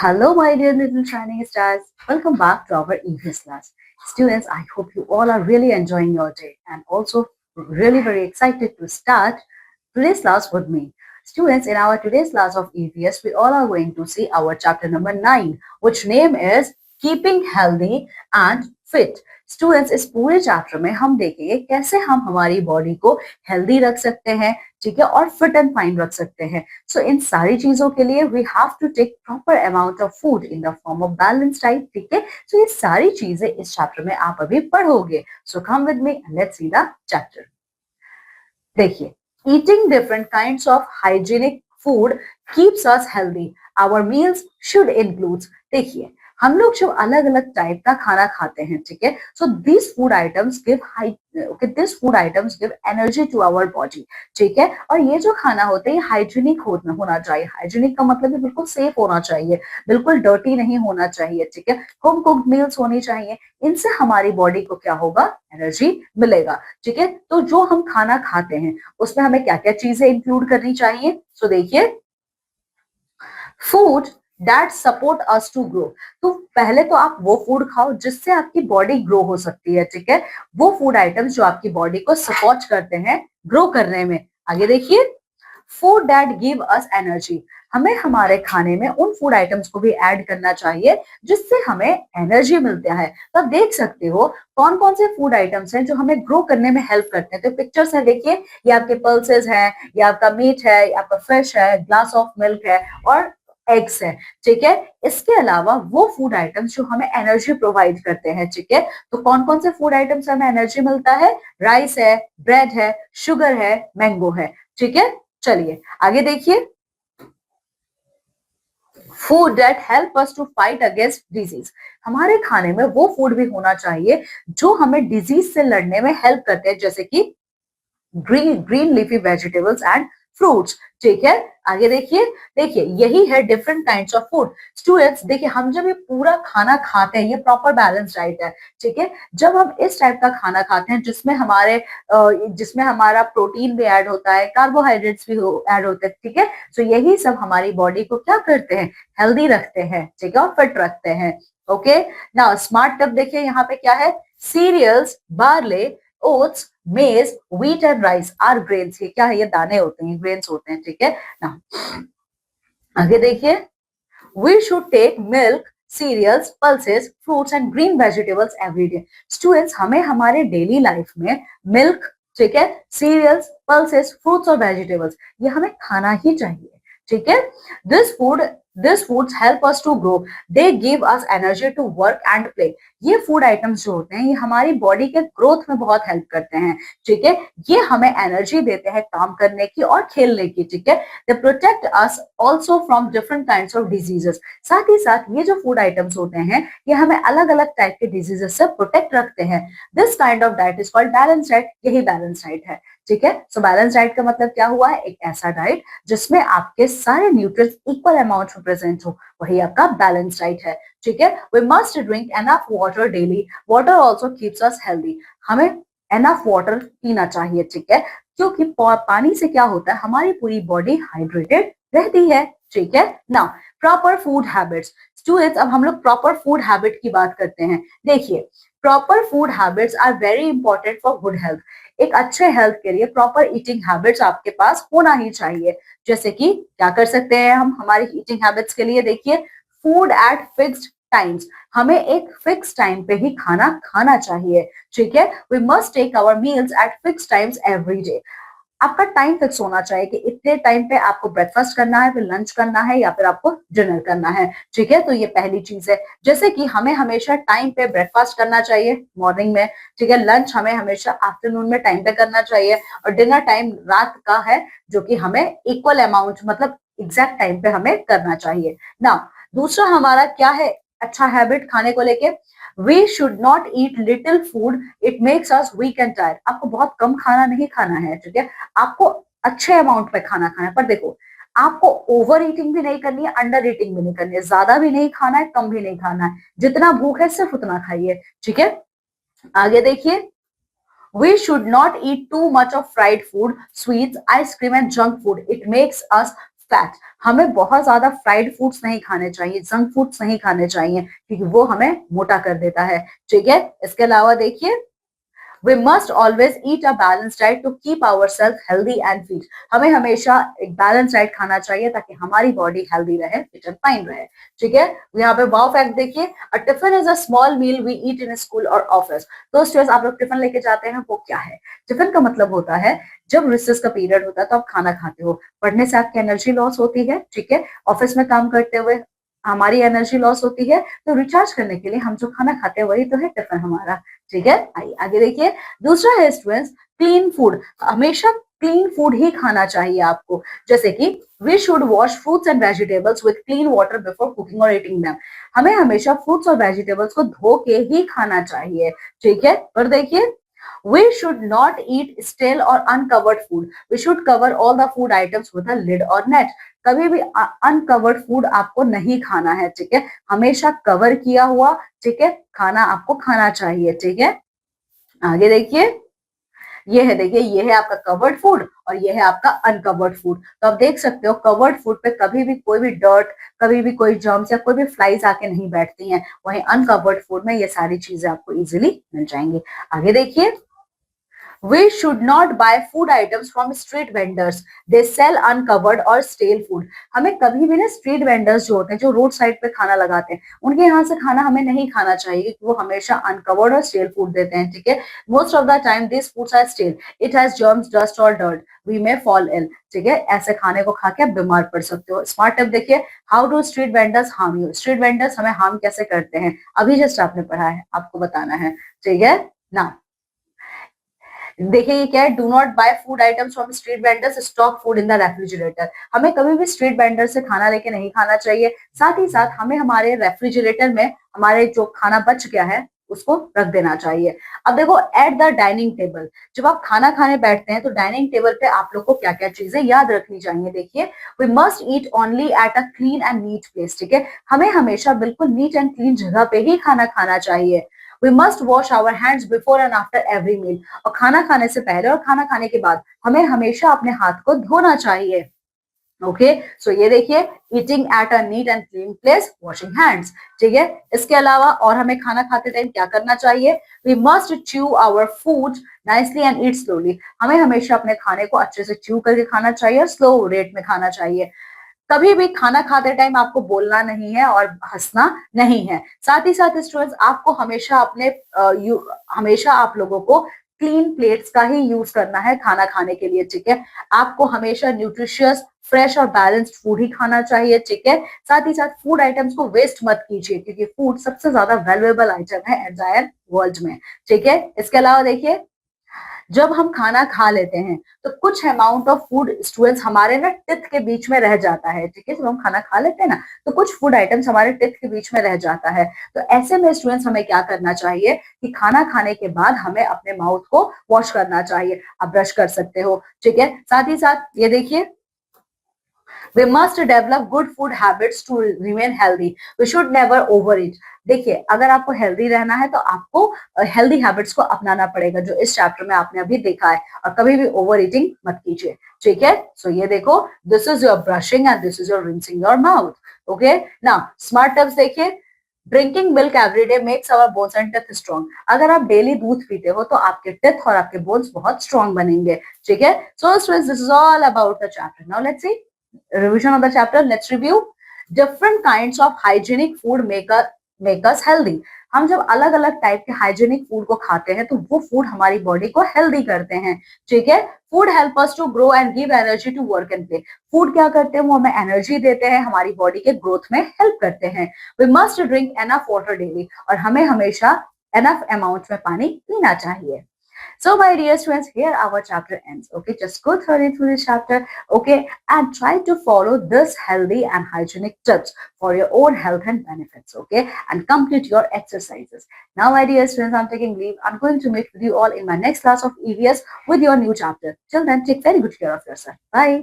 Hello, my dear little shining stars. Welcome back to our English class. Students, I hope you all are really enjoying your day and also really very excited to start today's class with me. Students, in our today's class of EVS, we all are going to see our chapter number 9, which name is Keeping Healthy and Fit. Students इस पूरे chapter में हम देखेंगे कैसे हम हमारी body को healthy रख सकते हैं, ठीक है, और फिट एंड फाइन रख सकते हैं. सो इन सारी चीजों के लिए we have to take proper amount of food in the form of balance diet. ठीक है, सो ये सारी चीजें इस चैप्टर में आप अभी पढ़ोगे. So come with me, let's see the chapter. देखिए, eating different kinds of hygienic food keeps us healthy. Our meals should include. देखिए, हम लोग जो अलग अलग टाइप का खाना खाते हैं, ठीक है, so this food items give energy to our body. ठीक है, और ये जो खाना होता है ये हाइजीनिक होना चाहिए. हाइजीनिक का मतलब है बिल्कुल सेफ होना चाहिए, बिल्कुल डर्टी नहीं होना चाहिए. ठीक है, होम कुक्ड मील्स होनी चाहिए. इनसे हमारी बॉडी को क्या होगा, एनर्जी मिलेगा. ठीक है, तो जो हम खाना खाते हैं उसमें हमें क्या क्या चीजें इंक्लूड करनी चाहिए. सो देखिए, food that support us to grow. तो पहले तो आप वो फूड खाओ जिससे आपकी बॉडी ग्रो हो सकती है. ठीक है, वो फूड आइटम्स जो आपकी बॉडी को सपोर्ट करते हैं ग्रो करने में. आगे देखिए, food that give us energy. हमें हमारे खाने में उन फूड आइटम्स को भी ऐड करना चाहिए जिससे हमें एनर्जी मिलता है. तो आप देख सकते हो कौन कौन से फूड आइटम्स हैं जो हमें ग्रो करने में हेल्प करते हैं. तो पिक्चर्स है, देखिए, ये आपके पल्सेस हैं, ये आपका मीट है, ये आपका फिश है, ग्लास ऑफ मिल्क है और एग्स है. ठीक है, इसके अलावा वो फूड आइटम्स जो हमें एनर्जी प्रोवाइड करते हैं. ठीक है, तो कौन कौन से फूड आइटम्स हमें एनर्जी मिलता है. राइस है, ब्रेड है, शुगर है, मैंगो है. ठीक है, चलिए आगे देखिए, food that help us to fight against disease. हमारे खाने में वो फूड भी होना चाहिए जो हमें डिजीज से लड़ने में हेल्प करते हैं, जैसे कि green leafy vegetables and fruits. ठीक है, आगे देखिए, देखिए यही है different kinds of food. Students देखिए, हम जब ये पूरा खाना खाते हैं ये प्रॉपर बैलेंस डाइट है. ठीक है, जब हम इस टाइप का खाना खाते हैं जिसमें हमारा प्रोटीन भी ऐड होता है, कार्बोहाइड्रेट्स भी ऐड होते हैं. ठीक है, तो यही सब हमारी बॉडी को क्या करते हैं, हेल्दी रखते हैं. ठीक है, और फिट रखते हैं. ओके, नाउ स्मार्ट टिप देखिए, यहाँ पे क्या है, cereals, barley, oats, maize, wheat and rice are grains. ये क्या है, ये दाने होते हैं, ग्रेन्स होते हैं. ठीक है ना, आगे देखिए, we should take milk, cereals, pulses, fruits and green vegetables every day. Students, हमें हमारे डेली लाइफ में मिल्क, ठीक है, सीरियल्स, पल्सेस, फ्रूट्स और वेजिटेबल्स ये हमें खाना ही चाहिए. ठीक है, this foods help us to grow. They give us energy to work and play. ये फूड आइटम्स जो होते हैं ये हमारी बॉडी के ग्रोथ में बहुत हेल्प करते हैं. ठीक है, ये हमें एनर्जी देते हैं काम करने की और खेलने की. ठीक है, they protect us also from different kinds of diseases. साथ ही साथ ये जो फूड आइटम्स होते हैं ये हमें अलग अलग टाइप के डिजीजेस से प्रोटेक्ट रखते हैं. This kind of diet is called balance diet. यही बैलेंस डाइट है. ठीक है, सो बैलेंस डाइट का मतलब क्या हुआ है, एक ऐसा डाइट जिसमें आपके सारे न्यूट्रिएंट्स इक्वल अमाउंट में प्रेजेंट हो, वही आपका बैलेंस डाइट है. ठीक है, we must drink enough water daily. Water also keeps us healthy. हमें एनफ वाटर पीना चाहिए. ठीक है, क्योंकि पानी से क्या होता है, हमारी पूरी बॉडी हाइड्रेटेड रहती है. ठीक है, now proper food habits. Students, अब हम लोग प्रॉपर फूड हैबिट की बात करते हैं. देखिए, proper food habits are very important for good health. एक अच्छे हेल्थ के लिए प्रॉपर ईटिंग हैबिट्स आपके पास होना ही चाहिए. जैसे कि क्या कर सकते हैं हम हमारी ईटिंग हैबिट्स के लिए, देखिए, फूड एट फिक्स्ड टाइम्स. हमें एक फिक्स टाइम पे ही खाना खाना चाहिए. ठीक है, we must take our meals at fix times every day. आपका टाइम फिक्स होना चाहिए कि इतने टाइम पे आपको ब्रेकफास्ट करना है, फिर लंच करना है या फिर आपको डिनर करना है. ठीक है, तो ये पहली चीज है. जैसे कि हमें हमेशा टाइम पे ब्रेकफास्ट करना चाहिए मॉर्निंग में. ठीक है, लंच हमें हमेशा आफ्टरनून में टाइम पे करना चाहिए और डिनर टाइम रात का है जो कि हमें इक्वल अमाउंट मतलब एग्जैक्ट टाइम पे हमें करना चाहिए ना. दूसरा हमारा क्या है अच्छा हैबिट खाने को लेके, we should not eat little food, it makes us weak and tired. आपको बहुत कम खाना नहीं खाना है. ठीक है, आपको अच्छे अमाउंट पे खाना खाना है, पर देखो आपको ओवर ईटिंग भी नहीं करनी है, अंडर ईटिंग भी नहीं करनी है, ज्यादा भी नहीं खाना है, कम भी नहीं खाना है. जितना भूख है सिर्फ उतना खाइए. ठीक है, आगे देखिए, we should not eat too much of fried food, sweets, ice cream and junk food. It makes us fat, हमें बहुत ज्यादा फ्राइड फूड्स नहीं खाने चाहिए, जंक फूड्स नहीं खाने चाहिए, क्योंकि वो हमें मोटा कर देता है। ठीक है, इसके अलावा देखिए, We must always eat a balanced diet to keep ourselves healthy and fit. हमें हमेशा एक बैलेंस डाइट खाना चाहिए ताकि हमारी बॉडी हेल्दी रहे, फिट एंड फाइन रहे। ठीक है, यहाँ पे वाव फैक्ट देखिए, a tiffin is a small meal we eat in school और ऑफिस। तो स्टूडेंट्स, आप लोग टिफिन लेके जाते हैं, वो क्या है? टिफिन का मतलब होता है जब रिसेस का पीरियड होता है तो आप खाना खाते हो, पढ़ने से आपकी एनर्जी लॉस होती है। ठीक है, ऑफिस में काम करते हुए हमारी एनर्जी लॉस होती है, तो रिचार्ज करने के लिए हम जो खाना खाते हैं वही तो है टिफिन हमारा। ठीक है, आइए आगे देखिए, दूसरा है स्टूडेंट्स क्लीन फूड। हमेशा क्लीन फूड ही खाना चाहिए आपको, जैसे कि we should wash fruits and vegetables with clean water before cooking और ईटिंग देम। हमें हमेशा फ्रूट्स और वेजिटेबल्स को धो के ही खाना चाहिए। ठीक है, और देखिए, we should not eat stale or uncovered food. We should cover all the food items with a lid or net. कभी भी अनकवर्ड फूड आपको नहीं खाना है। ठीक है, हमेशा कवर किया हुआ, ठीक है, खाना आपको खाना चाहिए। ठीक है, आगे देखिए, ये है, देखिए ये है आपका कवर्ड फूड और ये है आपका अनकवर्ड फूड। तो आप देख सकते हो कवर्ड फूड पे कभी भी कोई भी डर्ट, कभी भी कोई जर्म्स या कोई भी फ्लाइज आके नहीं बैठती हैं, वहीं अनकवर्ड फूड में ये सारी चीजें आपको इजीली मिल जाएंगी। आगे देखिए, We should not buy food items from street vendors. They sell uncovered or stale food. हमें कभी भी ना स्ट्रीट वेंडर्स जो होते हैं, जो रोड साइड पे खाना लगाते हैं, उनके यहाँ से खाना हमें नहीं खाना चाहिए, क्योंकि वो हमेशा अनकवर्ड और स्टेल फूड देते हैं। ठीक है, most of the time this foods are stale, it has germs, dust और dirt, we may fall ill. ठीक है, ऐसे खाने को खा के आप बीमार पड़ सकते हो। स्मार्ट टिप देखिए, how do street vendors harm you. Street vendors हमें हार्म कैसे करते हैं, अभी जस्ट आपने पढ़ा है, आपको बताना है। ठीक है ना, देखिए ये क्या है, do not buy food items from street vendors, stock food in the refrigerator. हमें कभी भी स्ट्रीट वेंडर से खाना लेके नहीं खाना चाहिए। साथ ही साथ हमें हमारे रेफ्रिजरेटर में हमारे जो खाना बच गया है उसको रख देना चाहिए। अब देखो, एट द डाइनिंग टेबल, जब आप खाना खाने बैठते हैं तो डाइनिंग टेबल पे आप लोग को क्या क्या चीजें याद रखनी चाहिए। देखिए, we must eat only at a clean and neat place. ठीक है, हमें हमेशा बिल्कुल नीट एंड क्लीन जगह पे ही खाना खाना चाहिए। We must wash our hands before and after every meal. और खाना खाने से पहले और खाना खाने के बाद हमें हमेशा अपने हाथ को धोना चाहिए। ओके, सो ये देखिए, eating at a neat and clean place, washing hands. ठीक है, इसके अलावा और हमें खाना खाते टाइम क्या करना चाहिए? We must chew our food nicely and eat slowly. हमें हमेशा अपने खाने को अच्छे से च्यू करके खाना चाहिए और स्लो रेट में खाना चाहिए। कभी भी खाना खाते टाइम आपको बोलना नहीं है और हंसना नहीं है। साथ ही साथ स्टूडेंट्स, आपको हमेशा हमेशा आप लोगों को क्लीन प्लेट्स का ही यूज करना है खाना खाने के लिए। ठीक है, आपको हमेशा न्यूट्रिशियस, फ्रेश और बैलेंस्ड फूड ही खाना चाहिए। ठीक है, साथ ही साथ फूड आइटम्स को वेस्ट मत कीजिए, क्योंकि फूड सबसे ज्यादा वैल्यूएबल आइटम है एंटायर वर्ल्ड में। ठीक है, इसके अलावा देखिए, जब हम खाना खा लेते हैं तो कुछ अमाउंट ऑफ फूड स्टूडेंट्स हमारे ना टिथ के बीच में रह जाता है। ठीक है, जब हम खाना खा लेते हैं ना तो कुछ फूड आइटम्स हमारे टिथ के बीच में रह जाता है। तो ऐसे में स्टूडेंट्स हमें क्या करना चाहिए कि खाना खाने के बाद हमें अपने माउथ को वॉश करना चाहिए। आप ब्रश कर सकते हो। ठीक है, साथ ही साथ ये देखिए, We must develop good food habits to remain healthy. We should never overeat. देखिए, अगर आपको हेल्दी रहना है तो आपको हेल्दी हैबिट्स को अपनाना पड़ेगा, जो इस चैप्टर में आपने अभी देखा है, और कभी भी ओवर ईटिंग मत कीजिए। ठीक है, सो ये देखो, this is your brushing and this is your rinsing your mouth. Okay, now smart tips देखिए, drinking milk every day makes our bones and teeth strong. अगर आप डेली दूध पीते हो तो आपके टीथ और आपके बोन्स बहुत स्ट्रॉन्ग बनेंगे। ठीक है, so students, this is all about the chapter. Now let's see revision of the chapter. Let's review. Different kinds of hygienic food make us healthy. हम जब अलग अलग टाइप के हाइजीनिक फूड को खाते हैं तो वो फूड हमारी बॉडी को हेल्दी करते हैं। ठीक है, food help us to grow and give energy to work and play. Food क्या करते हैं? वो हमें एनर्जी देते हैं, हमारी बॉडी के ग्रोथ में हेल्प करते हैं। We must drink enough water daily, और हमें हमेशा एनफ अमाउंट में पानी पीना चाहिए। So, my dear students, here our chapter ends. Okay, just go through this chapter. Okay, and try to follow this healthy and hygienic tips for your own health and benefits. Okay, and complete your exercises. Now, my dear students, I'm taking leave. I'm going to meet with you all in my next class of EVS with your new chapter. Till then, take very good care of yourself. Bye.